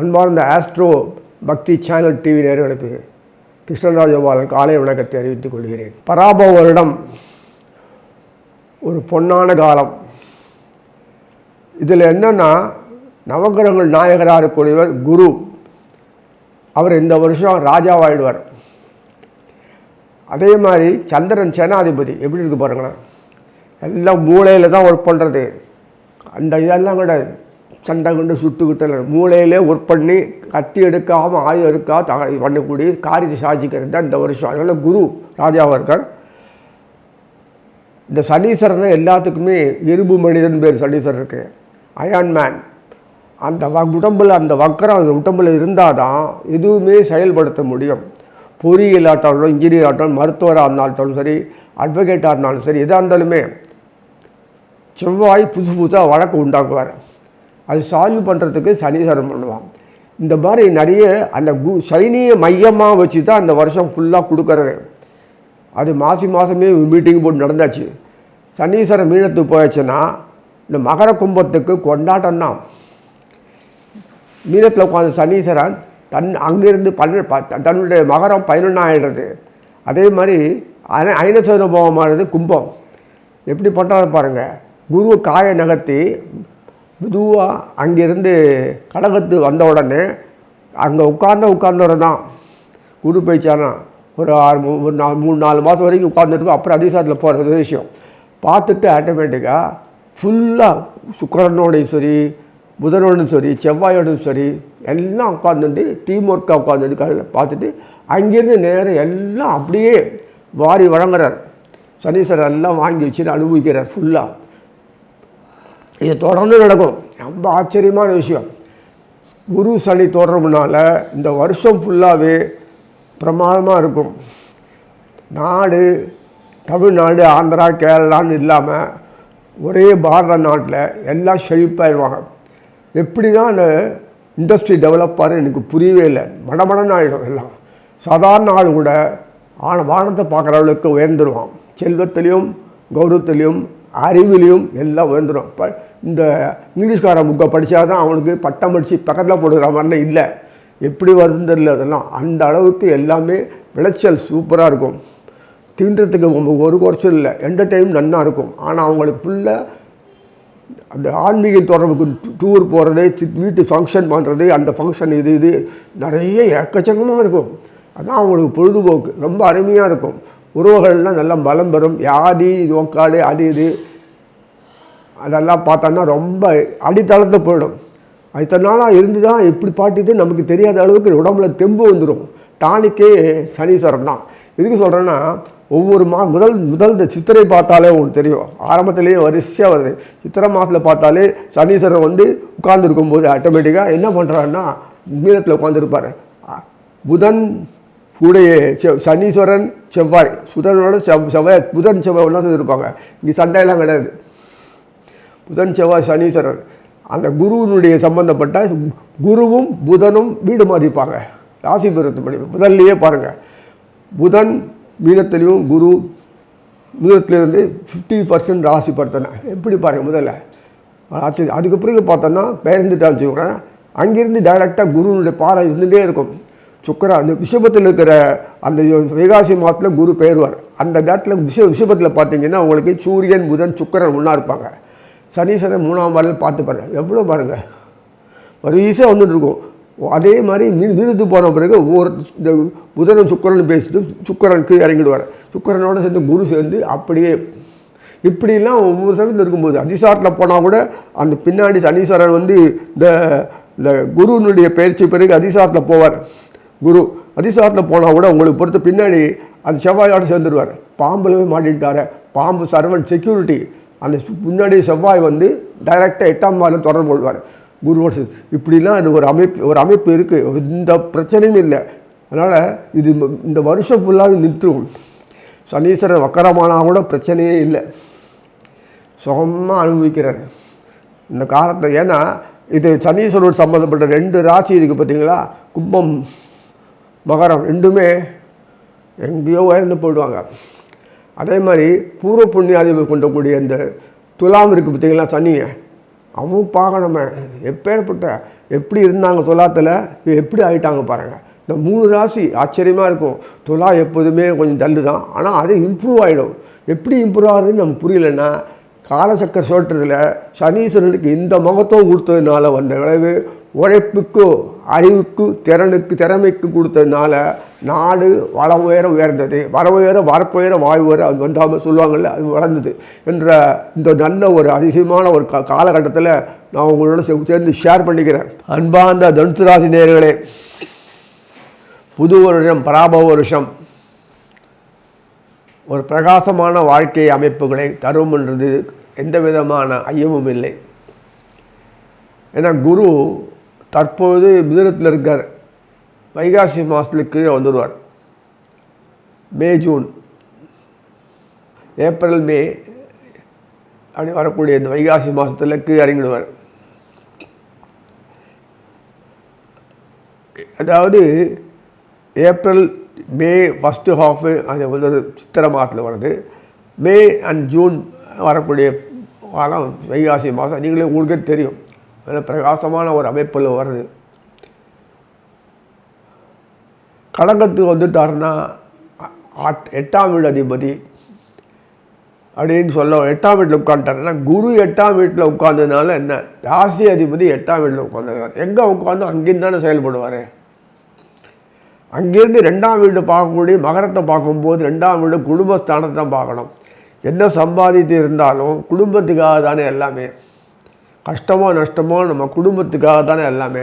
அன்பார்ந்த ஆஸ்ட்ரோ பக்தி channel TV நேயர்களுக்கு கிருஷ்ணராஜபாலன் காலை வணக்கத்தை அறிவித்துக் கொள்கிறேன். பராபவ வருடம் ஒரு பொன்னான காலம். இதில் என்னென்னா, நவகிரகங்கள் நாயகராக இருக்கக்கூடியவர் குரு. அவர் இந்த வருஷம் ராஜாவாயிடுவார். அதே மாதிரி சந்திரன் சேனாதிபதி. எப்படி இருக்கு பாருங்களேன், எல்லாம் மூளையில் தான் ஒர்க் பண்ணுறது. அந்த இதெல்லாம் கூட சண்டை கொண்டு சுட்டுக்கிட்டு மூளையிலே ஒர்க் பண்ணி கத்தி எடுக்காமல் ஆயுதம் எடுக்காம பண்ணக்கூடிய காரியத்தை சாதிக்கிறது தான் இந்த வருஷம். அதனால் குரு ராஜாவாக இருக்கார். இந்த சனீஸ்வரனை எல்லாத்துக்குமே இரும்பு மனிதன் பேர் சனீஸ்வரருக்கு, அயான் மேன். அந்த உடம்பில் அந்த வக்கரம் அந்த உடம்பில் இருந்தால் தான் எதுவுமே செயல்படுத்த முடியும். பொறியியல் ஆட்டாலும் இன்ஜினியர் ஆட்டாலும் மருத்துவராக இருந்தாலும் சரி, அட்வொகேட்டாக இருந்தாலும் சரி, எதாக இருந்தாலுமே செவ்வாய் புதுசாக வழக்கு உண்டாக்குவார். அது சால்வ் பண்ணுறதுக்கு சனீஸ்வரன் பண்ணுவான். இந்த மாதிரி நிறைய அந்த சனியை மையமாக வச்சு தான் அந்த வருஷம் ஃபுல்லாக கொடுக்கறது. அது மாதமே மீட்டிங் போட்டு நடந்தாச்சு. சனீஸ்வரன் மீனத்துக்கு போயாச்சுன்னா இந்த மகர கும்பத்துக்கு கொண்டாட்டம் தான். மீனத்தில் உட்காந்து சனீஸ்வரன் அங்கேருந்து தன்னுடைய மகரம் 11 ஆகிடுறது. அதே மாதிரி ஐனசோனபவமானது கும்பம். எப்படி பண்ணுறாரு பாருங்கள். குரு காய நகர்த்தி மெதுவாக அங்கேருந்து கடகத்து வந்த உடனே அங்கே உட்கார்ந்தவரை தான் குரு போயிச்சானா ஒரு 3-4 மாதம் வரைக்கும் உட்காந்துட்டு அப்புறம் அதிசாரத்தில் போகிற விஷயம் பார்த்துட்டு ஆட்டோமேட்டிக்காக ஃபுல்லாக சுக்கிரனோடையும் சரி, புதனோடும் சரி, செவ்வாயோடும் சரி எல்லாம் உட்காந்துட்டு டீம் ஒர்க்காக உட்காந்துட்டு காலையில் பார்த்துட்டு அங்கேருந்து நேரம் எல்லாம் அப்படியே வாரி வழங்குறார். சனீஸ்வரர் எல்லாம் வாங்கி வச்சுட்டு அனுபவிக்கிறார் ஃபுல்லாக. இது தொடர்ந்து நடக்கும். ரொம்ப ஆச்சரியமான விஷயம். குரு சனி தொடர்புனால இந்த வருஷம் ஃபுல்லாகவே பிரமாதமாக இருக்கும். நாடு தமிழ்நாடு, ஆந்திரா, கேரளான்னு இல்லாமல் ஒரே பாரத நாட்டில் எல்லாம் செழிப்பாயிருவாங்க. எப்படி தான் அந்த இண்டஸ்ட்ரி டெவலப் ஆகுது எனக்கு புரியவே இல்லை. மடமடன்னு ஆகிடும் எல்லாம். சாதாரண ஆள் கூட வானத்தை பார்க்குற அளவுக்கு உயர்ந்துருவான். செல்வத்திலையும் கௌரவத்திலையும் அறிவிலையும் எல்லாம் உயர்ந்துடும். இப்போ இந்த இங்கிலீஷ்காரன் புக்கை படித்தா தான் அவனுக்கு பட்டம் படித்து பக்கத்தில் போடுகிற மாதிரிலாம் இல்லை. எப்படி வருதுன்னு தெரியல. அதெல்லாம் அந்த அளவுக்கு எல்லாமே விளைச்சல் சூப்பராக இருக்கும். தீண்டுறதுக்கு ஒரு குறைச்சல் இல்லை. என்டர்டைன் நன்னா இருக்கும். ஆனால் அவங்களுக்கு ஃபுல்லாக அந்த ஆன்மீக தொடர்புக்கு டூர் போகிறது, வீட்டு ஃபங்க்ஷன் பண்ணுறது, அந்த ஃபங்க்ஷன் இது நிறைய எக்கச்சக்கமாக இருக்கும். அதான் அவங்களுக்கு பொழுதுபோக்கு ரொம்ப அருமையாக இருக்கும். உறவுகள்லாம் நல்லா பலம் பெறும். வியாதி நோக்காடு அது இது அதெல்லாம் பார்த்தோன்னா ரொம்ப அடித்தளத்தை போயிடும். அது இத்தனை நாளாக இருந்து தான் எப்படி பாட்டிட்டு நமக்கு தெரியாத அளவுக்கு உடம்புல தெம்பு வந்துடும். டானிக்கே சனீஸ்வரன் தான். எதுக்கு சொல்கிறேன்னா, ஒவ்வொரு முதல் இந்த சித்திரை பார்த்தாலே உங்களுக்கு தெரியும். ஆரம்பத்திலேயே வரிசையாக வருது. சித்திரை மாதத்தில் பார்த்தாலே சனீஸ்வரன் உட்கார்ந்துருக்கும்போது ஆட்டோமேட்டிக்காக என்ன பண்ணுறாருன்னா மீனத்தில் உட்காந்துருப்பார். புதன் கூடைய சனீஸ்வரன் செவ்வாய், புதனோட செவ்வாய், புதன் செவ்வாய் ஒன்றா இருப்பாங்க. இங்கே சண்டையெல்லாம் கிடையாது. புதன் செவ்வாய் சனீஸ்வரன் அந்த குருவினுடைய சம்பந்தப்பட்ட குருவும் புதனும் வீடு மாதிரிப்பாங்க. ராசி பெருத்து படி முதல்லையே பாருங்கள். புதன் மீனத்திலையும் குரு மீனத்திலேருந்து 50% ராசி படுத்தின எப்படி பாருங்கள் முதல்ல ராசி. அதுக்கு பிறகு பார்த்தோன்னா பெயர்ந்துட்டான்னு வச்சுக்கோங்க. அங்கேருந்து டைரெக்டாக குருவினுடைய பாறை இருந்துகிட்டே இருக்கும். சுக்கரன் அந்த விஷபத்தில் இருக்கிற அந்த வைகாசி மாதத்தில் குரு பெயர்வார். அந்த நேரத்தில் விஷபத்தில் பார்த்தீங்கன்னா உங்களுக்கு சூரியன் புதன் சுக்கரன் ஒன்றா இருப்பாங்க. சனீஸ்வரன் 3ஆம் வாரில் பார்த்து பாருங்கள். எவ்வளோ பாருங்கள் வரிசையாக வந்துட்டு இருக்கும். அதே மாதிரி மீனத்துக்கு போன பிறகு ஒவ்வொரு இந்த புதனும் சுக்கரன் பேசிட்டு சுக்கரனுக்கு இறங்கிடுவார். சுக்கரனோடு சேர்ந்து குரு சேர்ந்து அப்படியே இப்படிலாம் ஒவ்வொரு சமயத்தில் இருக்கும்போது அதிசாரத்தில் போனால் கூட அந்த பின்னாடி சனீஸ்வரன் இந்த குருவினுடைய பயிற்சி பிறகு அதிசாரத்தில் போவார். குரு அதிசாரத்தில் போனால் கூட உங்களுக்கு பொறுத்த பின்னாடி அந்த செவ்வாயோடு சேர்ந்துடுவார். பாம்பில் மாட்டிட்டார். பாம்பு சர்வன் செக்யூரிட்டி. அந்த முன்னாடி செவ்வாய் டைரெக்டாக 8ஆம் வாரில் தொடர்பு கொள்வார் குருவோடு. இப்படிலாம் அது ஒரு அமைப்பு இருக்குது. இந்த பிரச்சனையும் இல்லை. அதனால் இது இந்த வருஷம் ஃபுல்லாக நிறுத்தும். சனீஸ்வரன் வக்கரமானால் கூட பிரச்சனையே இல்லை. சுகமாக அனுபவிக்கிறார் இந்த காலத்தை. ஏன்னா இது சனீஸ்வரனோடு சம்மந்தப்பட்ட 2 ராசி இதுக்கு பார்த்தீங்களா, கும்பம் மகரம் ரெண்டுமே எங்கேயோ உயர்ந்து போயிடுவாங்க. அதே மாதிரி பூர்வ புண்ணியாதிபதி கொண்டக்கூடிய இந்த துலாம் இருக்குது பார்த்தீங்களா சனியை, அவன் பார்க்கணுமே எப்பேற்பட்ட எப்படி இருந்தாங்க துலாத்தில் எப்படி ஆகிட்டாங்க பாருங்கள். இந்த 3 ராசி ஆச்சரியமாக இருக்கும். துலா எப்போதுமே கொஞ்சம் டல்லு தான், ஆனால் அது இம்ப்ரூவ் ஆகிடும். எப்படி இம்ப்ரூவ் ஆகுதுன்னு நமக்கு புரியலைன்னா காலசக்கர சோற்றத்தில் சனீஸ்வரனுக்கு இந்த மகத்துவம் கொடுத்ததுனால வந்த விளைவு உழைப்புக்கு அறிவுக்கு திறமைக்கு கொடுத்ததுனால நாடு வளம் உயர்ந்தது. வரப்புயர வாயு உயர அது வந்தாமல் சொல்லுவாங்கள்ல, அது வளர்ந்தது என்ற இந்த நல்ல ஒரு அதிசயமான ஒரு காலகட்டத்தில் நான் உங்களோட சேர்ந்து ஷேர் பண்ணிக்கிறேன். அன்பார்ந்த தனுசு ராசி நேயர்களே, புது வருஷம் பராபவ வருஷம் ஒரு பிரகாசமான வாழ்க்கை அமைப்புகளை தரும் என்றது எந்த விதமான ஐயமும் இல்லை. ஏன்னா குரு தற்போது மிதுனத்தில் இருக்கார். வைகாசி மாதத்துக்கு வந்துடுவார். மே ஜூன் ஏப்ரல் மே அப்படி வரக்கூடிய இந்த வைகாசி மாதத்துக்கு இறங்கிடுவார். அதாவது ஏப்ரல் மே ஃபஸ்ட்டு ஹாஃபு அது வந்து சித்திரை மாதத்தில் வருது. மே அண்ட் ஜூன் வரக்கூடிய வாரம் வைகாசி மாதம் நீங்களே உங்களுக்கே தெரியும். அதில் பிரகாசமான ஒரு அமைப்பில் வருது. கடகத்துக்கு வந்துட்டாருன்னா 8ஆம் வீடு அதிபதி அப்படின்னு சொல்ல 8ஆம் வீட்டில் உட்காந்துட்டாருன்னா குரு 8ஆம் வீட்டில் உட்கார்ந்ததுனால என்ன, ராசி அதிபதி 8ஆம் வீட்டில் உட்காந்துருக்கார். எங்கே உட்காந்து அங்கேருந்து தானே செயல்படுவார். அங்கேருந்து 2ஆம் வீடு பார்க்கக்கூடிய மகரத்தை பார்க்கும்போது 2ஆம் வீடு குடும்பஸ்தானத்தை தான் பார்க்கணும். என்ன சம்பாதித்து இருந்தாலும் குடும்பத்துக்காக தானே எல்லாமே. கஷ்டமோ நஷ்டமோ நம்ம குடும்பத்துக்காக தானே எல்லாமே.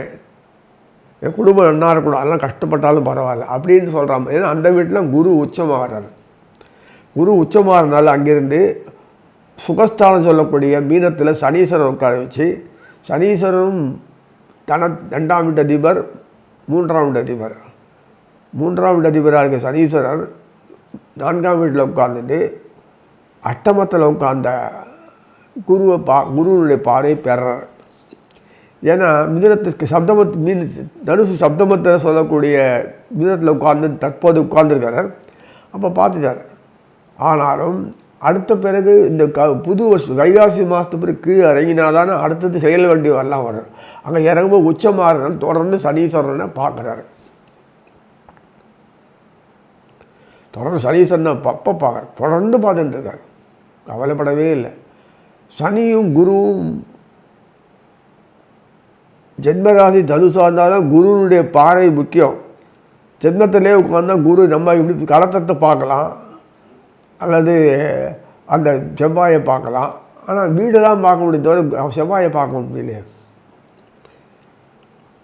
என் குடும்பம் நன்னா இருக்கணும், அதெல்லாம் கஷ்டப்பட்டாலும் பரவாயில்ல அப்படின்னு சொல்கிறாங்க. ஏன்னா அந்த வீட்டில் குரு உச்சமாகிறார். குரு உச்சமாகறதுனால அங்கேருந்து சுகஸ்தானம் சொல்லக்கூடிய மீனத்தில் சனீஸ்வரர் உட்கார வச்சு, சனீஸ்வரரும் 2ஆம் வீட்டு அதிபர் 3ஆம் வீட்டு அதிபர் 3ஆம் வீட்டு அதிபராக இருக்க சனீஸ்வரர் 4ஆம் வீட்டில் உட்கார்ந்துட்டு அஷ்டமத்தில் உட்கார்ந்த குருவுடைய பார்வை பெறார். ஏன்னா மிதுனத்துக்கு தனுசு சப்தமத்தை சொல்லக்கூடிய மிதுனத்தில் உட்கார்ந்து தற்போது உட்கார்ந்துருக்கார். அப்போ பார்த்துட்டார். ஆனாலும் அடுத்த பிறகு இந்த புது வருஷம் வைகாசி மாதத்து பிறகு கீழே இறங்கினாதானே அடுத்தது செயல் வேண்டிய வரலாம் வரும். அங்கே இறங்கும்போது உச்சமாகறதுனால தொடர்ந்து சனீஸ்வரனை பார்க்குறாரு. தொடர்ந்து சனீஸ்வரனை பார்க்குறார். தொடர்ந்து பார்த்துட்டு இருக்கார். கவலைப்படவே இல்லை. சனியும் குருவும் ஜென்மராசி தனுசாக இருந்தாலும் குருனுடைய பார்வை முக்கியம். ஜென்மத்திலே உட்கார்ந்தால் குரு நம்ம இப்படி களத்தத்தை பார்க்கலாம் அல்லது அந்த செவ்வாயை பார்க்கலாம். ஆனால் வீடெல்லாம் பார்க்க முடியும், தவிர செவ்வாயை பார்க்க முடியலையே.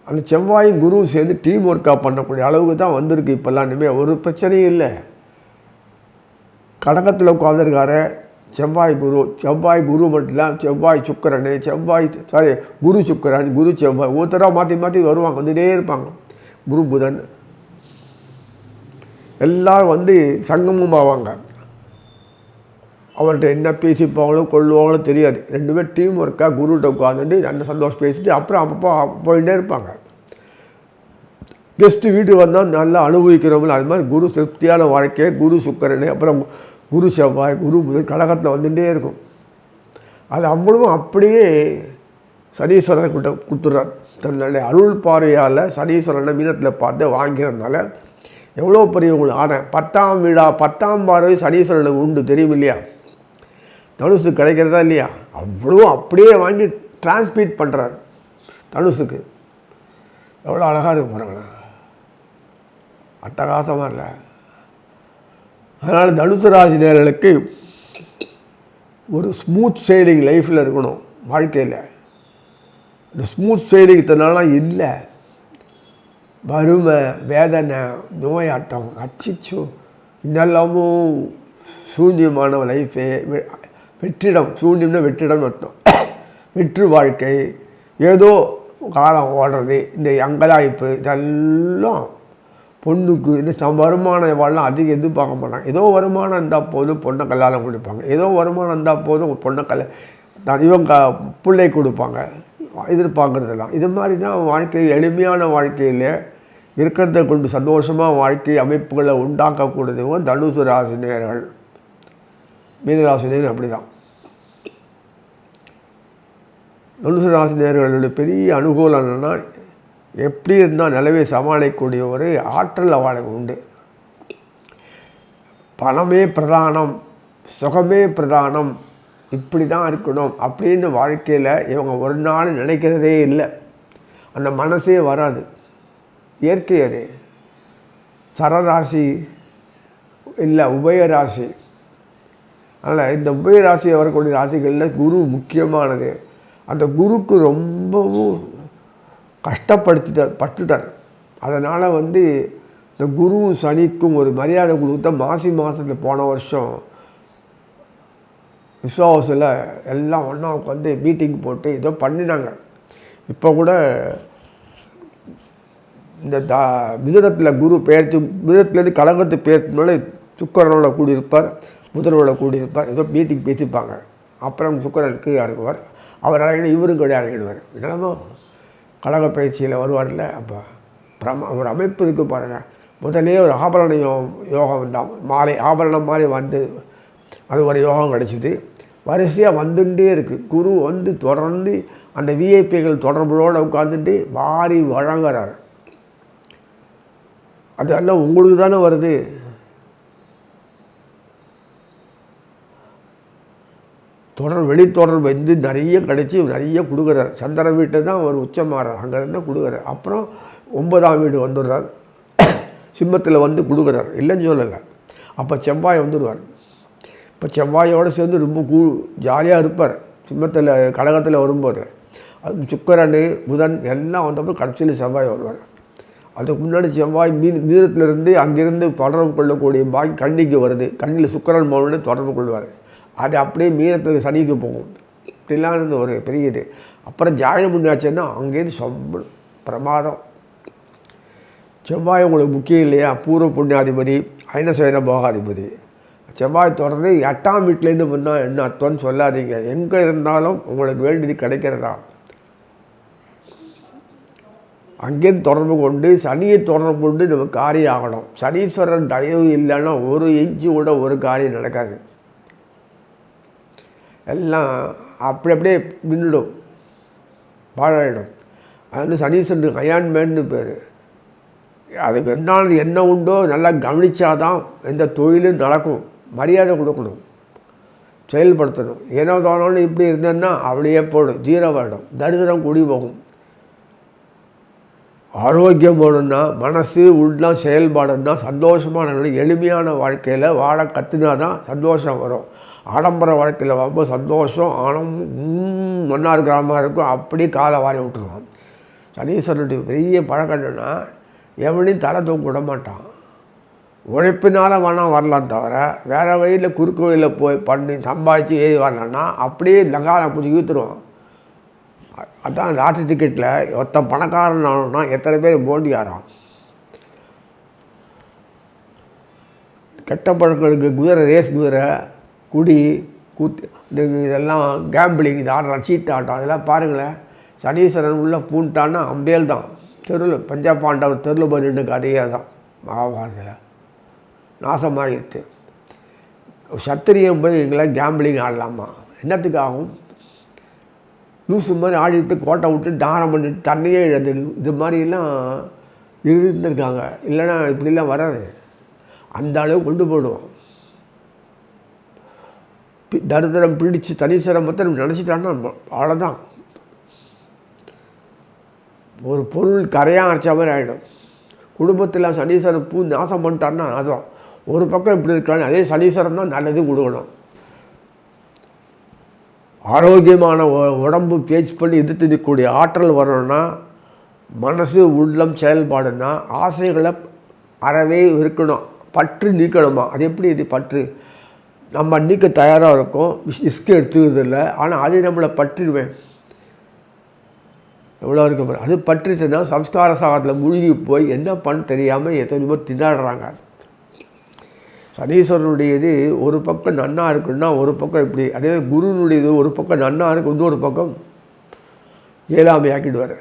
அந்த செவ்வாயும் குருவும் சேர்ந்து டீம் ஒர்க்காக பண்ணக்கூடிய அளவுக்கு தான் வந்திருக்கு இப்போல்லாம். இனிமேல் ஒரு பிரச்சனையும் இல்லை. கடகத்தில் உட்காந்துருக்காரு செவ்வாய் குரு மட்டும் இல்லை, செவ்வாய் சுக்கரன், குரு சுக்கரன், குரு செவ்வாய் ஒருத்தராக மாற்றி வருவாங்க, வந்துகிட்டே இருப்பாங்க. குரு புதன் எல்லோரும் வந்து சங்கமும் ஆவாங்க. அவர்கிட்ட என்ன பேசிப்பாங்களோ கொள்ளுவாங்களோ தெரியாது. 2 பேர் டீம் ஒர்க்காக குருகிட்ட உட்காந்துட்டு நல்ல சந்தோஷம் பேசிட்டு அப்புறம் அப்பப்போ போயிட்டே இருப்பாங்க. கெஸ்ட்டு வீட்டுக்கு வந்தால் நல்லா அனுபவிக்கிறவங்களும் அது மாதிரி குரு திருப்தியான வாழ்க்கை. குரு சுக்கரன் அப்புறம் குரு செவ்வாய் குரு புதன் கடகத்தில் வந்துகிட்டே இருக்கும். அது அவ்வளவும் அப்படியே சனீஸ்வரன்கிட்ட கொடுத்துட்றார். தன்னுடைய அருள் பார்வையால் சனீஸ்வரனை மீனத்தில் பார்த்து வாங்கிறதுனால எவ்வளோ பெரியவங்களுக்கு. ஆனால் 10ஆம் பார்வை சனீஸ்வரனுக்கு உண்டு, தெரியும் இல்லையா? தனுசுக்கு கிடைக்கிறதா இல்லையா? அவ்வளோ அப்படியே வாங்கி டிரான்ஸ்மிட் பண்ணுறார் தனுசுக்கு. எவ்வளோ அழகாக இருக்கு பாருங்களேன், அட்டகாசமாக இல்லை? அதனால் தனுசு ராசி நேயர்களுக்கு ஒரு ஸ்மூத் சைலிங் லைஃப்பில் இருக்கணும் வாழ்க்கையில். இந்த ஸ்மூத் சைலிங் இத்தனால இல்லை. வறுமை, வேதனை, நோயாட்டம், அச்சிச்சு இதெல்லாமும் சூன்யமான லைஃபே. வெற்றிடம், சூன்யம்னா வெற்றிடம்னு அர்த்தம். வெற்று வாழ்க்கை, ஏதோ காலம் ஓடுறது, இந்த அங்கலாய்ப்பு இதெல்லாம் பொண்ணுக்கு இந்த வருமானம் வாழலாம் அதிகம் எதிர்பார்க்க மாட்டாங்க. ஏதோ வருமானம் இருந்தால் போதும் பொண்ணை கல்யாணம் கொடுப்பாங்க. ஏதோ வருமானம் இருந்தால் போதும் பொண்ணை இவங்க பிள்ளை கொடுப்பாங்க, எதிர்பார்க்குறதெல்லாம். இது மாதிரி தான் வாழ்க்கை. எளிமையான வாழ்க்கையில் இருக்கிறத கொண்டு சந்தோஷமாக வாழ்க்கை அமைப்புகளை உண்டாக்கக்கூடியவங்க தனுசு ராசினியர்கள். மீனராசினியர் அப்படி தான். தனுசு ராசி நேயர்களுடைய பெரிய அனுகூலம் என்னென்னா, எப்படி இருந்தால் நிலவை சமாளிக்கக்கூடிய ஒரு ஆற்றல் அவளுக்கு உண்டு. பணமே பிரதானம், சுகமே பிரதானம், இப்படி தான் இருக்கணும் அப்படின்னு வாழ்க்கையில் இவங்க ஒரு நாள் நினைக்கிறதே இல்லை. அந்த மனசே வராது. இயற்கை அது. சரராசி இல்லை, உபயராசி. அதனால் இந்த உபயராசி வரக்கூடிய ராசிகளில் குரு முக்கியமானது. அந்த குருக்கு ரொம்பவும் பட்டுட்டார். அதனால் இந்த குருவும் சனிக்கும் ஒரு மரியாதை கொடுத்தா மாசி மாதத்தில் போன வருஷம் விஸ்வாவசில் எல்லாம் ஒன்றா உட்காந்து மீட்டிங் போட்டு ஏதோ பண்ணினாங்க. இப்போ கூட இந்த மிதுனத்தில் குரு பெயர்ச்சி, மிதுனத்துலேருந்து கடகத்து பெயர்ச்சினால சுக்கரனோட கூடியிருப்பார், புதனோட கூடியிருப்பார், ஏதோ மீட்டிங் பேசிப்பாங்க. அப்புறம் சுக்கரனுக்கு இறங்குவார், அவர் இறங்கினா இவரும் கூட இறங்கிடுவார். என்னமோ கடக பயிற்சியில் வருவார்ல. அப்போ ஒரு அமைப்பு இருக்குது பாருங்கள். முதலே ஒரு ஆபரண யோகம் தான், மாலை ஆபரணம் மாதிரி அது ஒரு யோகம் கிடச்சிது. வரிசையாக வந்துட்டே இருக்குது. குரு தொடர்ந்து அந்த விஐபிகள் தொடர்புகளோடு உட்காந்துட்டு வாரி வழங்குறாரு. அதெல்லாம் உங்களுக்கு தானே வருது. வெளித்தொடர்பு நிறைய கிடச்சி நிறைய கொடுக்குறார். சந்திர வீட்டை தான் ஒரு உச்சமாறார், அங்கேருந்து கொடுக்குறார். அப்புறம் 9ஆம் வீடு வந்துடுறார், சிம்மத்தில் கொடுக்குறார், இல்லைன்னு சொல்லலை. அப்போ செவ்வாய் வந்துடுவார். இப்போ செவ்வாயோடு சேர்ந்து ரொம்ப ஜாலியாக இருப்பார். சிம்மத்தில் கடகத்தில் வரும்போது அது சுக்கரன் புதன் எல்லாம் வந்தப்போ கடைசியில் செவ்வாய் வருவார். அதுக்கு முன்னாடி செவ்வாய் மீனத்திலிருந்து அங்கேருந்து தொடர்பு கொள்ளக்கூடிய பாக்கி கன்னிக்கு வருது. கண்ணில் சுக்கரன் மௌனு தொடர்பு கொள்வார். அது அப்படியே மீனத்துக்கு சனிக்கு போகும். இப்படிலாம் இருந்து ஒரு பெரிய இது. அப்புறம் ஜாயம் முன்னாச்சுன்னா அங்கேருந்து ரொம்ப பிரமாதம். செவ்வாய் உங்களுக்கு முக்கியம் இல்லையா? பூர்வ புண்ணியாதிபதி, ஐனசேன போகாதிபதி. செவ்வாய் தொடர்ந்து 8ஆம் வீட்டிலேருந்து வந்தால் என்ன அர்த்தம்னு சொல்லாதீங்க. எங்கே இருந்தாலும் உங்களுக்கு வேண்டியது கிடைக்கிறதா. அங்கேருந்து தொடர்பு கொண்டு சனியை தொடர்பு கொண்டு நம்ம காரியம் ஆகணும். சனீஸ்வரன் தயவு இல்லைன்னா ஒரு இன்ச்சு கூட ஒரு காரியம் நடக்காது. எல்லாம் அப்படியே நின்றுடும், பாழாயிடும். அது சனீஸ்வரன் அயான்மேன்னு பேர். அதுக்கு என்ன உண்டோ நல்லா கவனித்தாதான் எந்த தொழிலும் நடக்கும். மரியாதை கொடுக்கணும், செயல்படுத்தணும். ஏனோ தானோன்னு இப்படி இருந்தேன்னா அவளையே போடும், ஜீரோவாயிடும், தரித்திரம் கூடி போகும். ஆரோக்கியம் வேணும்னா மனசு உள்ளம் செயல்பாடுன்னா சந்தோஷமான எளிமையான வாழ்க்கையில் வாழ கற்றுனா தான் சந்தோஷம் வரும். ஆடம்பர வாழ்க்கையில் ரொம்ப சந்தோஷம் ஒன்றா இருக்கிற மாதிரி இருக்கும். அப்படியே காலை வாரி விட்டுருவான். சனீஸ்வரனுடைய பெரிய பழக்கம் என்னென்னா, எவனையும் தலை தூக்க விட மாட்டான். உழைப்பினால் வேணால் வரலாம் தவிர வேறு வழியில் குறுக்கு வழியில் போய் பண்ணி சம்பாதிச்சு ஏறி வரலான்னா அப்படியே லங்கால பிடிச்சி இழுத்துருவான். அதான் லாட்ரி டிக்கெட்டில் ஒருத்தன் பணக்காரன் ஆகணும்னா எத்தனை பேர் போண்டி ஆறான். கெட்ட பழங்களுக்கு குதிரை, ரேஸ் குதிரை, குடி இதெல்லாம் கேம்பிளிங், இது ஆடுறான், சீட்டு ஆட்டம், அதெல்லாம் பாருங்களேன். சனீஸ்வரன் உள்ளே பூண்டான்னா அம்பேல் தான். தெருவில் பஞ்சாப் பாண்டவர் தெருவில் போய் நின்று கதையாக தான் மகாபாரதத்தில் நாசமாகிடுது. சத்திரியம் போய் எங்களாம் கேம்பிளிங் ஆடலாமா? என்னத்துக்கு ஆகும்? லூசு மாதிரி ஆடிவிட்டு கோட்டை விட்டு தாரம் பண்ணிட்டு தண்ணியே இழந்து இது மாதிரிலாம் இருந்திருக்காங்க. இல்லைன்னா இப்படிலாம் வராது. அந்த அளவு கொண்டு போடுவோம். தரித்திரம் பிடிச்சி தனீஸ்வரம் மொத்தம் நினச்சிட்டான்னா அவ்வளோதான். ஒரு பொருள் கரையாக அரைச்ச மாதிரி ஆகிடும். குடும்பத்தில் சனீஸ்வரன் நாசம் பண்ணிட்டாருன்னா நாசம். ஒரு பக்கம் இப்படி இருக்காங்க, அதே சனீஸ்வரன் தான் நல்லது கொடுக்கணும். ஆரோக்கியமான உடம்பு பேச்சு பண்ணி எதிர்த்து நிற்கக்கூடிய ஆற்றல் வரணும்னா மனசு உள்ளம் செயல்பாடுன்னா ஆசைகளை அறவே இருக்கணும். பற்று நீக்கணுமா? அது எப்படி? இது பற்று நம்ம நீக்க தயாராக இருக்கும், ரிஸ்க் எடுத்துக்கிறது இல்லை. ஆனால் அது நம்மளை பற்றிடுவேன் எவ்வளோ இருக்க. அது பற்றிச்சுன்னா சம்ஸ்கார சாகத்தில் மூழ்கி போய் என்ன பண்ண தெரியாமல் எத்தனையோ திண்டாடுறாங்க. சனீஸ்வரனுடையது ஒரு பக்கம் நன்னா இருக்குன்னா ஒரு பக்கம் இப்படி, அதே குருனுடையது ஒரு பக்கம் நன்னா இருக்கு, இன்னொரு பக்கம் இயலாமையாக்கிடுவார்.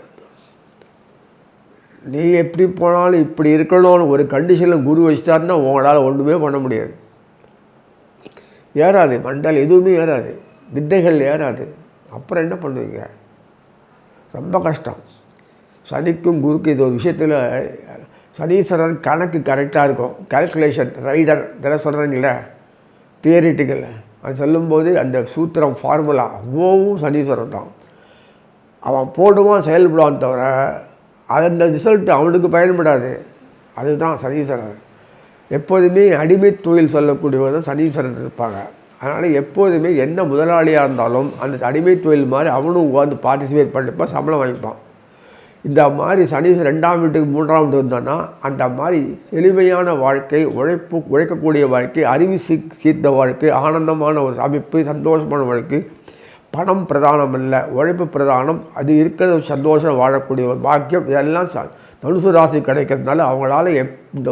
நீ எப்படி போனாலும் இப்படி இருக்கணும்னு ஒரு கண்டிஷனில் குரு வச்சிட்டாருன்னா உங்களால் ஒன்றுமே பண்ண முடியாது. ஏறாது, மண்டல் எதுவுமே ஏறாது, வித்தைகள் ஏறாது. அப்புறம் என்ன பண்ணுவீங்க? ரொம்ப கஷ்டம். சனிக்கும் குருக்கு இது ஒரு விஷயத்தில் சனீஸ்வரன் கணக்கு கரெக்டாக இருக்கும். கால்குலேஷன் ரைடர் இதெல்லாம் சொல்கிறீங்களே தியரிட்டிக்கல், அது சொல்லும்போது அந்த சூத்திரம் ஃபார்முலா ஓவும் சனீஸ்வரன் தான். அவன் போடுவான் செயல்படுவான் தவிர அந்த ரிசல்ட் அவனுக்கு பயன்படாது. அதுதான் சனீஸ்வரன். எப்போதுமே அடிமை தொழில் சொல்லக்கூடியவர் தான் சனீஸ்வரன் இருப்பாங்க. அதனால் எப்போதுமே என்ன முதலாளியாக இருந்தாலும் அந்த அடிமை தொழில் மாதிரி அவனும் உட்காந்து பார்ட்டிசிபேட் பண்ணிப்பான், சம்பளம் வாங்கிப்பான். இந்த மாதிரி சனீஸ் 2ஆம் வீட்டுக்கு 3ஆம் வீட்டு வந்தான்னா அந்த மாதிரி எளிமையான வாழ்க்கை, உழைக்கக்கூடிய வாழ்க்கை, அறிவு சீர்த்த வாழ்க்கை, ஆனந்தமான ஒரு அமைப்பு, சந்தோஷமான வாழ்க்கை. பணம் பிரதானம் இல்லை, உழைப்பு பிரதானம். அது இருக்கிற சந்தோஷம் வாழக்கூடிய ஒரு பாக்கியம். இதெல்லாம் தனுசு ராசி கிடைக்கிறதுனால அவங்களால இந்த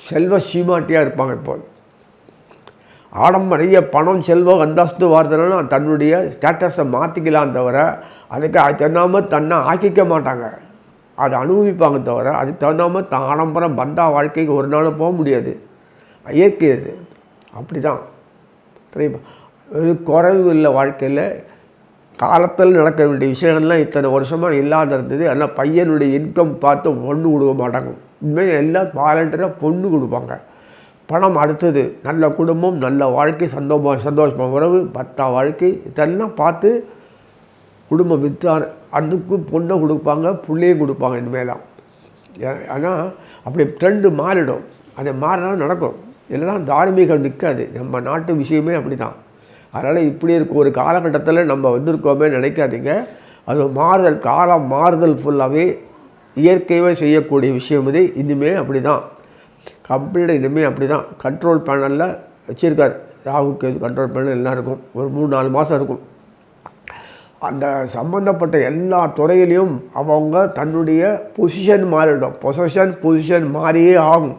செல்வ சீமாட்டியாக இருப்பாங்க. இப்போ நிறைய பணம், செல்வம், அந்தஸ்து வார்த்தைன்னா தன்னுடைய ஸ்டேட்டஸை மாற்றிக்கலாம் தவிர அதுக்கு அது தகுந்தாமல் தன்னை ஆக்கிக்க மாட்டாங்க. அதை அனுபவிப்பாங்க தவிர அதுக்கு தகுந்தாமல் ஆடம்பரம் பந்தா வாழ்க்கைக்கு ஒரு நாள் போக முடியாது. இயற்கை அது அப்படி தான். சரிப்பா, ஒரு குறைவு இல்லை வாழ்க்கையில். காலத்தில் நடக்க வேண்டிய விஷயங்கள்லாம் இத்தனை வருஷமாக இல்லாத இருந்தது. ஆனால் பையனுடைய இன்கம் பார்த்து பொண்ணு கொடுக்க மாட்டாங்க. உண்மையாக எல்லாம் வாலண்டியராக பொண்ணு கொடுப்பாங்க. பணம் அடுத்தது, நல்ல குடும்பம், நல்ல வாழ்க்கை, சந்தோஷமாக உறவு, பத்தா வாழ்க்கை, இதெல்லாம் பார்த்து குடும்பம் விற்றார். அதுக்கு பொண்ணை கொடுப்பாங்க, பிள்ளையும் கொடுப்பாங்க இனிமேலாம். ஆனால் அப்படி ட்ரெண்டு மாறிடும். அதை மாறினா நடக்கும். இல்லைனா தார்மீகம் நிற்காது. நம்ம நாட்டு விஷயமே அப்படி தான். அதனால் இப்படி இருக்க ஒரு காலகட்டத்தில் நம்ம வந்திருக்கோமே நினைக்காதீங்க. அது மாறுதல், காலம் மாறுதல் ஃபுல்லாகவே இயற்கையாக செய்யக்கூடிய விஷயம். இது இனிமேல் அப்படி தான் கம்ப்ளீட்டாக இனிமேல் அப்படி தான். கண்ட்ரோல் பேனலில் வச்சுருக்கார். ராகுக்கு கண்ட்ரோல் பேனல் எல்லாம் இருக்கும். ஒரு 3-4 மாதம் இருக்கும். அந்த சம்மந்தப்பட்ட எல்லா துறையிலையும் அவங்க தன்னுடைய பொசிஷன் மாறிடும். பொசிஷன் மாறியே ஆகும்.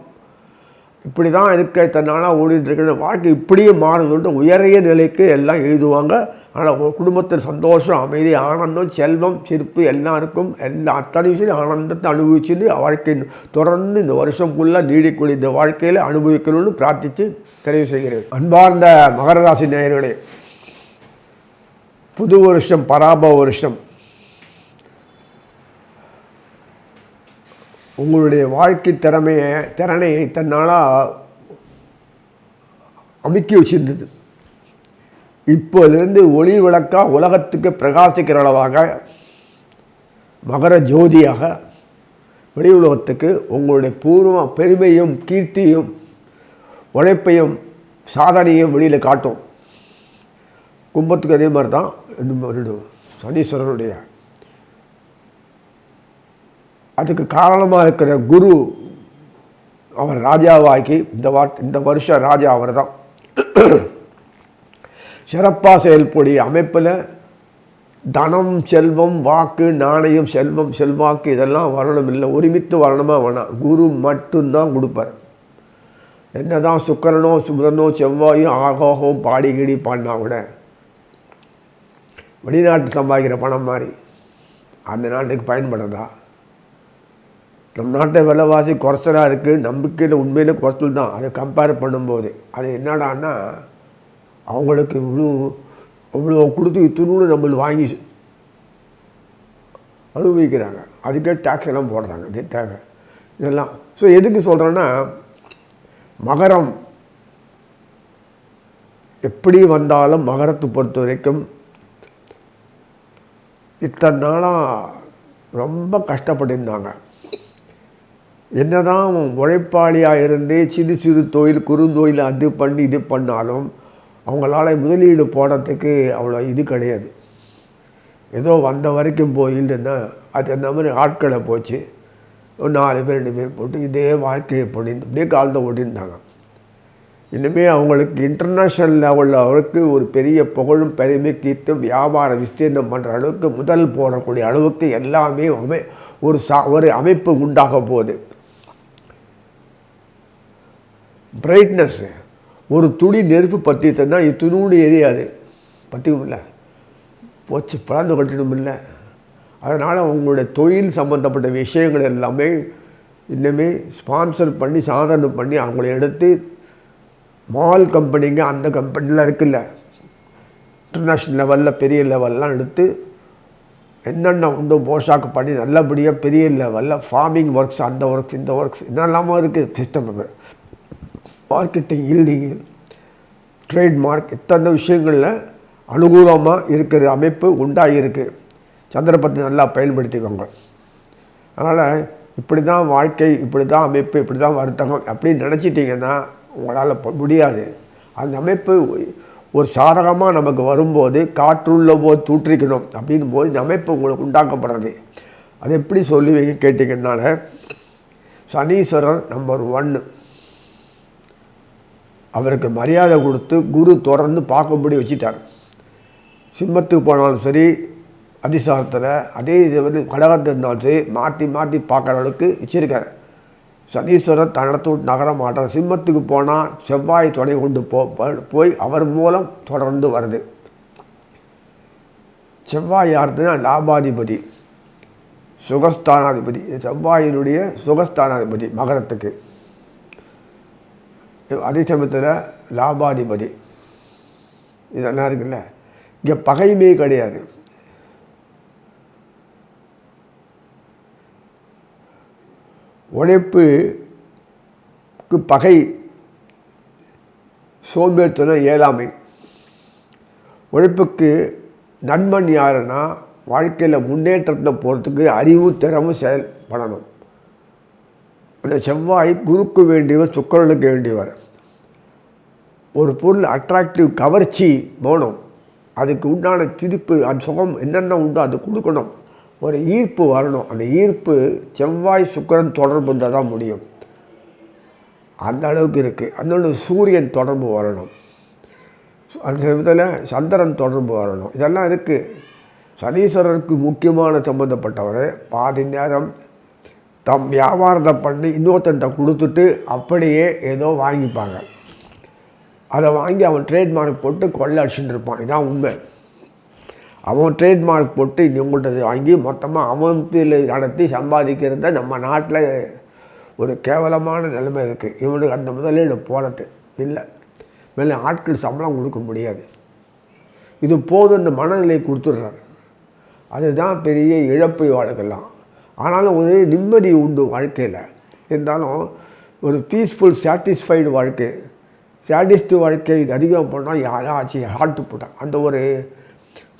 இப்படி தான் இருக்க இத்தனை நாளாக ஓடிட்டுருக்கிற வாழ்க்கை இப்படியே மாறுதுன்ட்டு உயரிய நிலைக்கு எல்லாம் எழுதுவாங்க. ஆனால் குடும்பத்தில் சந்தோஷம், அமைதி, ஆனந்தம், செல்வம், சிரிப்பு எல்லாம் இருக்கும். அத்தனை விஷயம் ஆனந்தத்தை அனுபவிச்சுட்டு வாழ்க்கை தொடர்ந்து இந்த வருஷம் ஃபுல்லாக நீடிக்கூடிய இந்த வாழ்க்கையில் அனுபவிக்கணும்னு பிரார்த்தித்து தெரிவு செய்கிறேன். அன்பார்ந்த மகர ராசி நேயர்களே, புது வருஷம், பராபவ வருஷம். உங்களுடைய வாழ்க்கை திறனை தன்னாலாக அமுக்கி வச்சிருந்தது. இப்போதிலிருந்து ஒளி விளக்காக உலகத்துக்கு பிரகாசிக்கிற அளவாக மகர ஜோதியாக வெளி உலகத்துக்கு உங்களுடைய பூர்வ பெருமையும் கீர்த்தியும் உழைப்பையும் சாதனையும் வெளியில் காட்டும். கும்பத்துக்கு அதே மாதிரி தான். சனீஸ்வரனுடைய அதுக்கு காரணமாக இருக்கிற குரு அவர் ராஜாவாக்கி இந்த வருஷம் ராஜா அவர் தான். சிறப்பாக செயல்படிய அமைப்பில் தனம், செல்வம், வாக்கு, நாணயம், செல்வம், செல்வாக்கு இதெல்லாம் வரணும் இல்லை, ஒருமித்து வரணுமா வேணாம். குரு மட்டும்தான் கொடுப்பார். என்ன தான் சுக்கரனோ புதனோ செவ்வாயும் ஆகோகம் பாடிகிடி பாடினா கூட வெளிநாட்டு சம்பாதிக்கிற பணம் மாதிரி அந்த நாட்டுக்கு பயன்படுதா? நம் நாட்டை விலைவாசி குறைச்சலாக இருக்குது. நம்பிக்கையில் உண்மையில் குறைச்சல் தான். அதை கம்பேர் பண்ணும்போது அது என்னடான்னா அவங்களுக்கு இவ்வளோ கொடுத்து இத்துணூறு நம்மளுக்கு வாங்கி அனுபவிக்கிறாங்க. அதுக்கே டேக்ஸ் எல்லாம் போடுறாங்க. இது தேவை இதெல்லாம். ஸோ எதுக்கு சொல்கிறேன்னா, மகரம் எப்படி வந்தாலும் மகரத்தை பொறுத்த வரைக்கும் இத்தனை நாளாக ரொம்ப கஷ்டப்பட்டிருந்தாங்க. என்னதான் உழைப்பாளியாக இருந்தே சிறு தொழில், குறுந்தொழில் அது பண்ணி இது பண்ணாலும் அவங்களால முதலீடு போடுறதுக்கு அவ்வளோ இது கிடையாது. ஏதோ வந்த வரைக்கும் போயில்லைன்னா அது அந்த மாதிரி ஆட்களை போச்சு. ஒரு 4 பேர் 2 பேர் போட்டு இதே வாழ்க்கையை இப்படியே காலத்தை ஓட்டியிருந்தாங்க. இனிமேல் அவங்களுக்கு இன்டர்நேஷ்னல் லெவலில் அவருக்கு ஒரு பெரிய புகழும் பெருமை கீர்த்தும் வியாபார விஸ்தீர்ணம் பண்ணுற அளவுக்கு முதல் போடக்கூடிய அளவுக்கு எல்லாமே ஒரு அமைப்பு உண்டாக போகுது. பிரைட்னஸ்ஸு ஒரு துளி நெருப்பு பற்றித்தன்னா இத்தினூடு எரியாது, பற்றியும் இல்லை, போச்சு பிறந்து கட்டணும் இல்லை. அதனால் அவங்களுடைய தொழில் சம்மந்தப்பட்ட விஷயங்கள் எல்லாமே இன்னுமே ஸ்பான்சர் பண்ணி சாதனை பண்ணி அவங்கள எடுத்து மால் கம்பெனிங்க அந்த கம்பெனியில் இருக்குல்ல இன்டர்நேஷ்னல் லெவலில் பெரிய லெவல்லாம் எடுத்து என்னென்ன உண்டு போஷாக்கு பண்ணி நல்லபடியாக பெரிய லெவலில் ஃபார்மிங் ஒர்க்ஸ், அந்த ஒர்க்ஸ், இந்த ஒர்க்ஸ் என்னெல்லாமோ இருக்குது சிஸ்டம். மார்க்கெட்டிங், ஈல்டிங்கு, ட்ரேட்மார்க், இத்தனை விஷயங்களில் அனுகூலமாக இருக்கிற அமைப்பு உண்டாகிருக்கு. சந்திரபத்தை நல்லா பயன்படுத்திக்கோங்க. அதனால் இப்படி தான் வாழ்க்கை, இப்படி தான் அமைப்பு, இப்படி தான் வருத்தகம் அப்படின்னு நினச்சிட்டிங்கன்னா உங்களால் முடியாது. அந்த அமைப்பு ஒரு சாதகமாக நமக்கு வரும்போது காற்றுள்ள போது தூற்றிக்கணும் அப்படின் போது இந்த அமைப்பு உங்களுக்கு உண்டாக்கப்படுறது. அது எப்படி சொல்லுவீங்க கேட்டிங்கனால, சனீஸ்வரர் நம்பர் 1, அவருக்கு மரியாதை கொடுத்து குரு தொடர்ந்து பார்க்கும்படி வச்சுட்டார். சிம்மத்துக்கு போனாலும் சரி, அதிசாரத்தில் அதே இது வந்து கடகத்தில் இருந்தாலும் சரி மாற்றி மாற்றி பார்க்குற அளவுக்கு வச்சுருக்கார். சனீஸ்வரர் தன்னடத்து விட்டு நகர மாட்டார். சிம்மத்துக்கு போனால் செவ்வாய் துணை கொண்டு போய் அவர் மூலம் தொடர்ந்து வருது. செவ்வாய் யாருன்னா லாபாதிபதி, சுகஸ்தானாதிபதி. செவ்வாயினுடைய சுகஸ்தானாதிபதி மகரத்துக்கு. அதே சமயத்தில் லாபாதிபதி. இதெல்லாம் இருக்குல்ல, இங்கே பகைமே கிடையாது. உழைப்புக்கு பகை, சோம்பேறித்தனம், இயலாமை. உழைப்புக்கு நண்பன் யாருன்னா வாழ்க்கையில் முன்னேற்றத்தை போகிறதுக்கு அறிவும் திறமும் செயல்படணும். அந்த செவ்வாய் குருக்கு வேண்டியவர், சுக்கிரனுக்கு வேண்டியவர். ஒரு பொருள் அட்ராக்டிவ், கவர்ச்சி போகணும், அதுக்கு உண்டான திருப்பு, அந்த சுகம் என்னென்ன உண்டோ அது கொடுக்கணும், ஒரு ஈர்ப்பு வரணும். அந்த ஈர்ப்பு செவ்வாய் சுக்கிரன் தொடர்பு இருந்தால் தான் முடியும். அந்த அளவுக்கு இருக்குது. அதோட சூரியன் தொடர்பு வரணும், அந்த சமயத்தில் சந்திரன் தொடர்பு வரணும். இதெல்லாம் இருக்குது. சனீஸ்வரருக்கு முக்கியமான சம்மந்தப்பட்டவர் பாதி நேரம் தம் வியாபாரத்தை பண்ணி இன்னொருத்தன்ட்ட கொடுத்துட்டு அப்படியே ஏதோ வாங்கிப்பாங்க. அதை வாங்கி அவன் ட்ரேட்மார்க் போட்டு கொள்ளை அடிச்சுட்டு இருப்பான். இதான் உண்மை. அவன் ட்ரேட்மார்க் போட்டு இவங்கள்ட்ட வாங்கி மொத்தமாக அவன் நடத்தி சம்பாதிக்கிறத நம்ம நாட்டில் ஒரு கேவலமான நிலைமை இருக்குது. இவனுக்கு அந்த முதலீடு போகிறது இல்லை. மேலே ஆட்கள் சம்பளம் கொடுக்க முடியாது. இது போதுன்னு மனநிலை கொடுத்துட்றாரு. அதுதான் பெரிய இழப்பு வாழ்க்கைலாம். ஆனாலும் ஒரு நிம்மதி உண்டு வாழ்க்கையில். இருந்தாலும் ஒரு பீஸ்ஃபுல் சாட்டிஸ்ஃபைடு வாழ்க்கை, சாட்டிஸ்டு வாழ்க்கை அதிகம் பண்ணால் யாராச்சும் ஹார்ட்டு போட்டான். அந்த ஒரு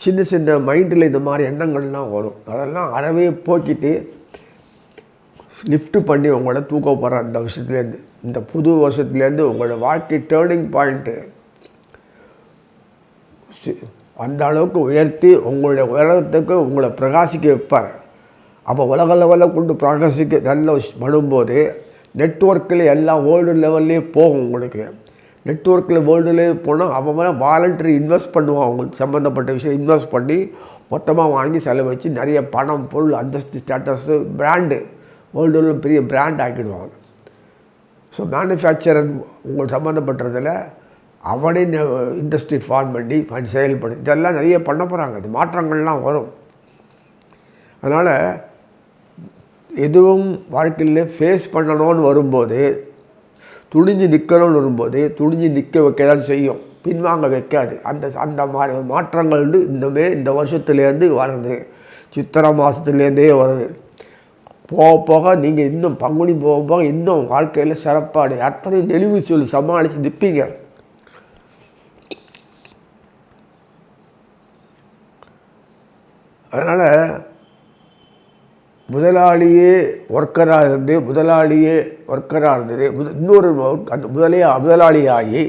சின்ன சின்ன மைண்டில் இந்த மாதிரி எண்ணங்கள்லாம் வரும். அதெல்லாம் அறவே போக்கிட்டு லிஃப்ட்டு பண்ணி உங்களோட தூக்க போகிற அந்த விஷயத்துலேருந்து, இந்த புது வருஷத்துலேருந்து உங்களோட வாழ்க்கை டேர்னிங் பாயிண்ட்டு அந்த அளவுக்கு உயர்த்தி உங்களுடைய உலகத்துக்கு உங்களை பிரகாசிக்க வைப்பார். அப்போ உலக லெவலில் கொண்டு பிரகாசிக்க நல்ல படும்போது நெட்ஒர்க்கில் எல்லாம் வேர்ல்டு லெவல்லே போகும். உங்களுக்கு நெட்ஒர்க்கில் வேர்ல்டுலேயே போனால் அவன் வாலண்டரி இன்வெஸ்ட் பண்ணுவான். அவங்களுக்கு சம்மந்தப்பட்ட விஷயம் இன்வெஸ்ட் பண்ணி மொத்தமாக வாங்கி செலவு வச்சு நிறைய பணம், பொருள், அந்தஸ்து, ஸ்டேட்டஸு, பிராண்டு வேர்ல்டுல பெரிய பிராண்ட் ஆக்கிடுவாங்க. ஸோ மேனுஃபேக்சரர் உங்களுக்கு சம்மந்தப்பட்டதில் அவனே இண்டஸ்ட்ரி ஃபார்ம் பண்ணி செயல்படுத்தி இதெல்லாம் நிறைய பண்ண போகிறாங்க. இது மாற்றங்கள்லாம் வரும். அதனால் எதுவும் வாழ்க்கையில் ஃபேஸ் பண்ணணும்னு வரும்போது, துணிஞ்சு நிற்கணும்னு வரும்போது துணிஞ்சு நிற்க வைக்க தான் செய்யும், பின்வாங்க வைக்காது. அந்த மாதிரி மாற்றங்கள் வந்து இந்த வருஷத்துலேருந்து வருது, சித்திரை மாதத்துலேருந்தே வருது. போக போக நீங்கள் இன்னும் பங்குனி போக போக இன்னும் வாழ்க்கையில் சிறப்பாடு அத்தனை நெளிவு சொல்லி சமாளித்து நிற்பீங்க. அதனால் முதலாளியே ஒர்க்கராக இருந்தது இன்னொரு அந்த முதலாளியாகி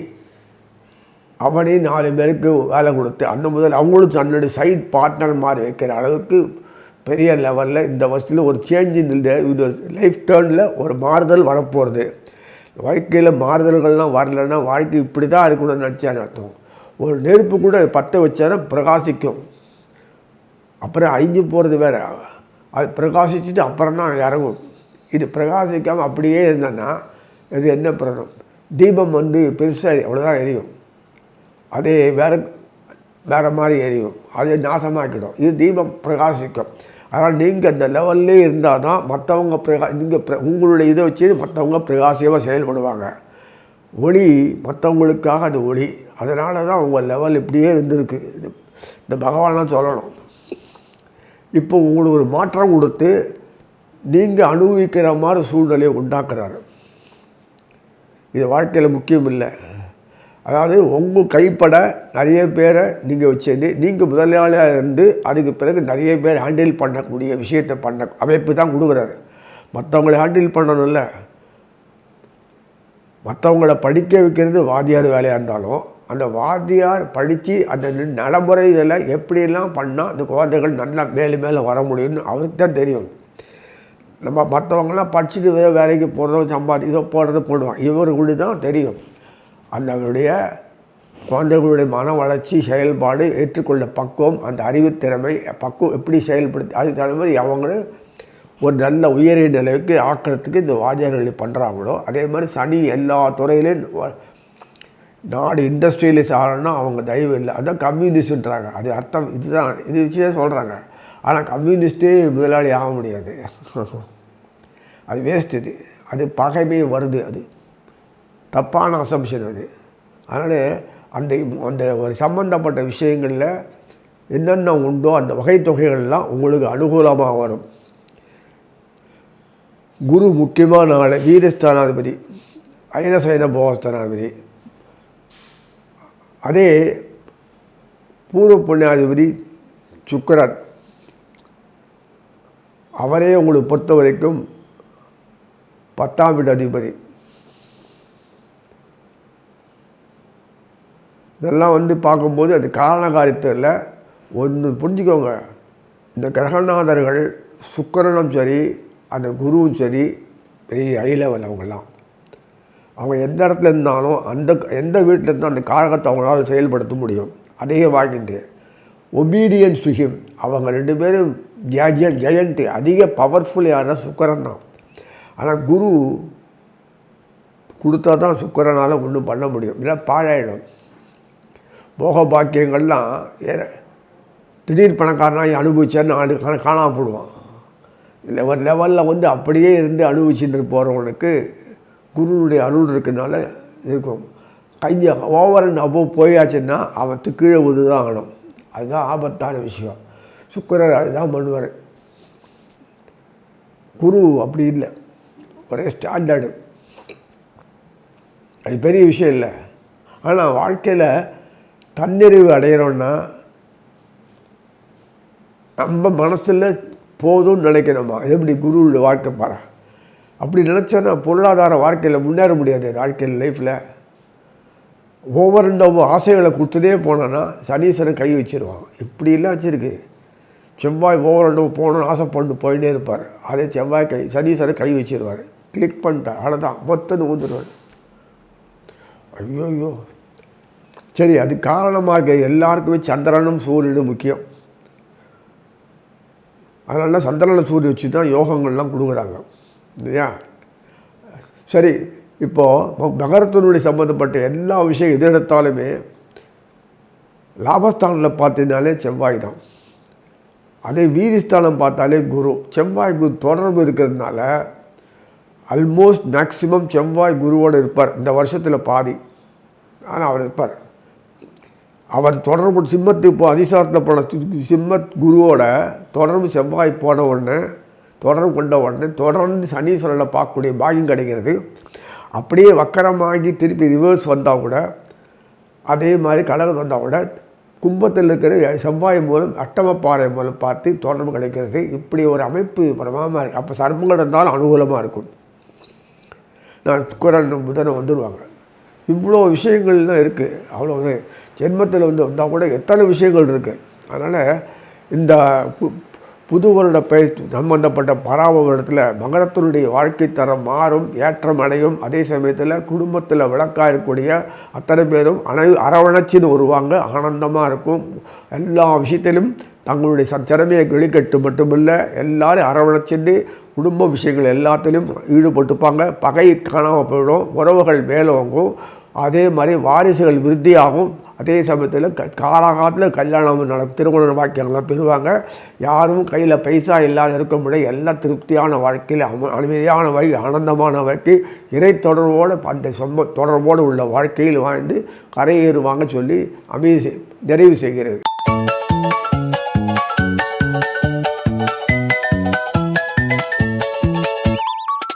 அவனே 4 பேருக்கு வேலை கொடுத்து அவங்களும் தன்னுடைய சைட் பார்ட்னர் மாதிரி வைக்கிற அளவுக்கு பெரிய லெவலில் இந்த வருஷத்தில் ஒரு சேஞ்ச் இந்த இது லைஃப் டேர்னில் ஒரு மாறுதல் வரப்போகிறது. வாழ்க்கையில் மாறுதல்கள்லாம் வரலைன்னா வாழ்க்கை இப்படி தான் இருக்கணும்னு நினச்சான்னு அர்த்தம். ஒரு நெருப்பு கூட பற்ற வச்சாலும் பிரகாசிக்கும், அப்புறம் அழிஞ்சு போகிறது வேறு. அது பிரகாசிச்சுட்டு அப்புறம் தான் இறங்கும். இது பிரகாசிக்காமல் அப்படியே இருந்தேன்னா இது என்ன பண்ணணும்? தீபம் வந்து பெருசாக அவ்வளோதான் எரியும், அதே வேறு மாதிரி எரியும், அதே நாசமாக்கிடும். இது தீபம் பிரகாசிக்கும். அதனால் நீங்கள் அந்த லெவல்லே இருந்தால் தான் மற்றவங்க நீங்கள் உங்களுடைய இதை வச்சு மற்றவங்க பிரகாசியமாக செயல்படுவாங்க. ஒளி மற்றவங்களுக்காக அது ஒளி. அதனால தான் உங்கள் லெவல் இப்படியே இருந்திருக்கு. இந்த பகவான் தான் சொல்லணும். இப்போ உங்களுக்கு ஒரு மாற்றம் கொடுத்து நீங்கள் அனுபவிக்கிற மாதிரி சூழ்நிலையை உண்டாக்குறாரு. இது வாழ்க்கையில் முக்கியம் இல்லை. அதாவது உங்கள் கைப்பட நிறைய பேரை நீங்கள் வச்சுருந்து நீங்கள் முதலாளியாக இருந்து அதுக்கு பிறகு நிறைய பேர் ஹேண்டில் பண்ணக்கூடிய விஷயத்தை பண்ண அமைப்பு தான் கொடுக்குறாரு. மற்றவங்களை ஹேண்டில் பண்ணணும்ல. மற்றவங்கள படிக்க வைக்கிறது வாத்தியார் வேலையாக இருந்தாலும் அந்த வாத்தியார் படித்து அந்த நடைமுறை இதில் எப்படியெல்லாம் பண்ணால் அந்த குழந்தைகள் நல்லா மேலும் மேலே வர முடியும்னு அவருக்கு தான் தெரியும். நம்ம மற்றவங்களாம் படிச்சுட்டு வேலைக்கு போடுறோம் இதோ போடுறது போடுவான். இவருக்கு தான் தெரியும் அதனுடைய குழந்தைகளுடைய மன வளர்ச்சி செயல்பாடு ஏற்றுக்கொள்ள பக்குவம் அந்த அறிவுத்திறமை பக்குவம் எப்படி செயல்படுத்தி அதுக்கு தகுந்த மாதிரி அவங்களும் ஒரு நல்ல உயரிய நிலைக்கு ஆக்கிறதுக்கு இந்த வாத்தியார்கள் பண்ணுறாங்களோ அதே மாதிரி சனி எல்லா துறையிலையும் நாடு இண்டஸ்ட்ரியலிஸ்ட் ஆகணும்னா அவங்க தயவு இல்லை. அதுதான் கம்யூனிஸ்ட்ன்றாங்க. அது அர்த்தம் இதுதான் இது வச்சுதான் சொல்கிறாங்க. ஆனால் கம்யூனிஸ்ட்டே முதலாளி ஆக முடியாது. அது வேஸ்ட். அது பகைமே வருது. அது தப்பான அசம்ஷன் அது. அதனால் அந்த அந்த ஒரு சம்பந்தப்பட்ட விஷயங்களில் என்னென்ன உண்டோ அந்த வகைத்தொகைகள்லாம் உங்களுக்கு அனுகூலமாக வரும். குரு முக்கியமான ஆள் வீரஸ்தானாதிபதி ஐனசைன போகஸ்தானாதிபதி. அதே பூர்வ புண்ணியாதிபதி சுக்கிரன். அவரே உங்களுக்கு பொறுத்த வரைக்கும் 10ஆம் வீட்டு அதிபதி. இதெல்லாம் பார்க்கும்போது அது காரணகாரியத்தில் ஒன்று புரிஞ்சுக்கோங்க. இந்த கிரகநாதர்கள் சுக்கிரனும் சரி அந்த குருவும் சரி பெரிய ஹை லெவல். அவங்க எந்த இடத்துல இருந்தாலும் எந்த வீட்டில் இருந்தாலும் அந்த காரகத்தை அவங்களால செயல்படுத்த முடியும். அதே வாங்கிட்டு ஒபீடியன்ஸ் டு ஹிம். அவங்க 2 பேரும் ஜெயண்ட்டு அதிக பவர்ஃபுல் யாருன்னா சுக்கிரன் தான். ஆனால் குரு கொடுத்தா தான் சுக்கிரனால் ஒன்றும் பண்ண முடியும். இல்லை பாழாயிடும். போக பாக்கியங்கள்லாம் திடீர் பணக்காரனாக அனுபவிச்சான்னு காணாமல் போடுவான். இல்லை ஒரு லெவலில் அப்படியே இருந்து அனுபவிச்சுட்டு போகிறவனுக்கு குருவுடைய அருள் இருக்கிறதுனால இருக்கும். கொஞ்சம் ஓவர் அண்ட் அபோவ் போயாச்சுன்னா அவன் கீழே உது தான் ஆகணும். அதுதான் ஆபத்தான விஷயம். சுக்கிரர் அதுதான் பண்ணுவார். குரு அப்படி இல்லை, ஒரே ஸ்டாண்டர்டு. அது பெரிய விஷயம் இல்லை. ஆனால் வாழ்க்கையில் தன்னிறைவு அடையிறோன்னா நம்ம மனசில் போதும்னு நினைக்கணுமா. எப்படி குருவோட வாழ்க்கை பாரு. அப்படி நினச்சோன்னா பொருளாதார வாழ்க்கையில் முன்னேற முடியாது. வாழ்க்கையில் லைஃப்பில் ஒவ்வொரு ஆசைகளை கொடுத்துட்டே போனோன்னா சனீஸ்வரன் கை வச்சிருவான். இப்படிலாம் வச்சுருக்கு. செவ்வாய் ஒவ்வொரு போகணுன்னு ஆசைப்பட்டு போயிட்டே இருப்பார். அதே செவ்வாய் சனீஸ்வரன் கை வச்சிருவார். கிளிக் பண்ணிட்டார், அவ்வளோதான் மொத்தன்னு ஊந்துடுவார். ஐயோ சரி. அது காரணமாக இருக்க எல்லாருக்குமே சந்திரனும் சூரியனும் முக்கியம். அதனால சந்திரன சூரியன் வச்சு தான் யோகங்கள்லாம் கொடுக்குறாங்க இல்லையா. சரி, இப்போது மகரத்தினுடைய சம்மந்தப்பட்ட எல்லா விஷயம் எது எடுத்தாலுமே லாபஸ்தானத்தில் பார்த்தீங்கனாலே செவ்வாய் தான். அதே வீதிஸ்தானம் பார்த்தாலே குரு. செவ்வாய் குரு தொடர்பு இருக்கிறதுனால ஆல்மோஸ்ட் மேக்சிமம் செவ்வாய் குருவோடு இருப்பார். இந்த வருஷத்தில் பாதி ஆனால் அவர் இருப்பார். அவர் தொடர்பு சிம்மத்து இப்போ அதிசாரத்தில் போன சிம்மத் குருவோட தொடர்பு செவ்வாய் போன உடனே தொடர்பு கொண்ட உடனே தொடர்ந்து சனீஸ்வரனை பார்க்கக்கூடிய பாகியம் கிடைக்கிறது. அப்படியே வக்கரமாகி திருப்பி ரிவர்ஸ் வந்தால் கூட அதே மாதிரி கடகம் வந்தால் கூட கும்பத்தில் இருக்கிற செவ்வாய் மூலம் அட்டமப்பாறை மூலம் பார்த்து தொடர்பு கிடைக்கிறது. இப்படி ஒரு அமைப்பு பிரமாதமாக இருக்குது. அப்போ சர்மங்கள் இருந்தாலும் அனுகூலமாக இருக்கும். நான் சுக்கிரன் புதன் வந்துடுவாங்க. இவ்வளோ விஷயங்கள் தான் இருக்குது. அவ்வளோ ஜென்மத்தில் வந்தால் கூட எத்தனை விஷயங்கள் இருக்குது. அதனால் இந்த புது வருட பயிற்சி சம்பந்தப்பட்ட பராம வருடத்தில் மகரத்தினுடைய வாழ்க்கை தரம் மாறும், ஏற்றம் அடையும். அதே சமயத்தில் குடும்பத்தில் விளக்காக இருக்கக்கூடிய அத்தனை பேரும் அரவணைச்சின்னு வருவாங்க. ஆனந்தமாக இருக்கும். எல்லா விஷயத்திலும் தங்களுடைய திறமையை வெளிக்கட்டு மட்டுமில்லை, எல்லோரும் அரவணைச்சின்னு குடும்ப விஷயங்கள் எல்லாத்திலும் ஈடுபட்டுப்பாங்க. பகை காணாமல் போயிடும், உறவுகள் மேலோங்கும். அதே மாதிரி வாரிசுகள் விருத்தியாகும். அதே சமயத்தில் காலகாலத்தில் கல்யாணம் திருமண வாக்கியங்கள்லாம் பெறுவாங்க. யாரும் கையில் பைசா இல்லாத இருக்க முடியாது. எல்லாம் திருப்தியான வாழ்க்கையில் அமைதியான வாழ்க்கை, ஆனந்தமான வாழ்க்கை, இறை தொடர்போடு அந்த தொடர்போடு உள்ள வாழ்க்கையில் வாழ்ந்து கரையேறுவாங்க சொல்லி நிறைவு செய்கிறது.